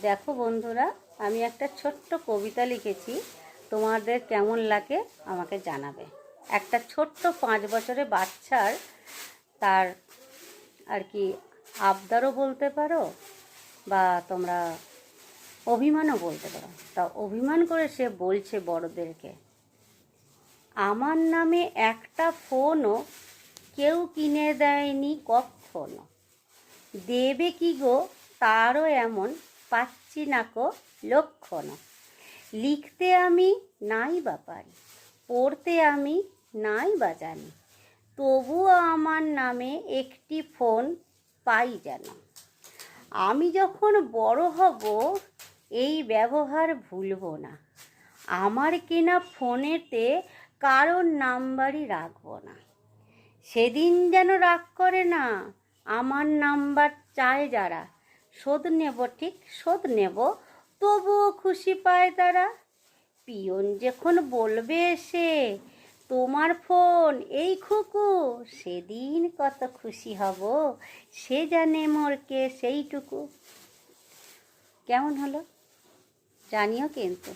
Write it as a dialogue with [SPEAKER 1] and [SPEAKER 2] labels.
[SPEAKER 1] দেখো বন্ধুরা, আমি একটা ছোট্ট কবিতা লিখেছি, তোমাদের কেমন লাগে আমাকে জানাবে। একটা ছোট্ট 5 বছরের বাচ্চার তার আর কি আবদারও বলতে পারো, বা তোমরা অভিমানও বলতে পারো। তা অভিমান করে সে বলছে বড়দেরকে, আমার নামে একটা ফোনও কেউ কিনে দেয়নি কখনো, দেবে কি গো তারও এমন পাচ্ছি না কো লক্ষণ। লিখতে আমি নাই বা পারি, পড়তে আমি নাই বা জানি, তবুও আমার নামে একটি ফোন পাই যেন। আমি যখন বড় হব এই ব্যবহার ভুলব না, আমার কেনা ফোনেতে কারোর নাম্বারই রাখব না। সেদিন যেন রাগ করে না, আমার নাম্বার চায় যারা, শোধ নেব ঠিক শোধ নেব, তবুও খুশি পায় তারা। পিয়ন যখন বলবে এসে, তোমার ফোন এই খুকু, সেদিন কত খুশি হব, সে জানে মোরকে সেইটুকু। কেমন হলো জানিও কিন্তু।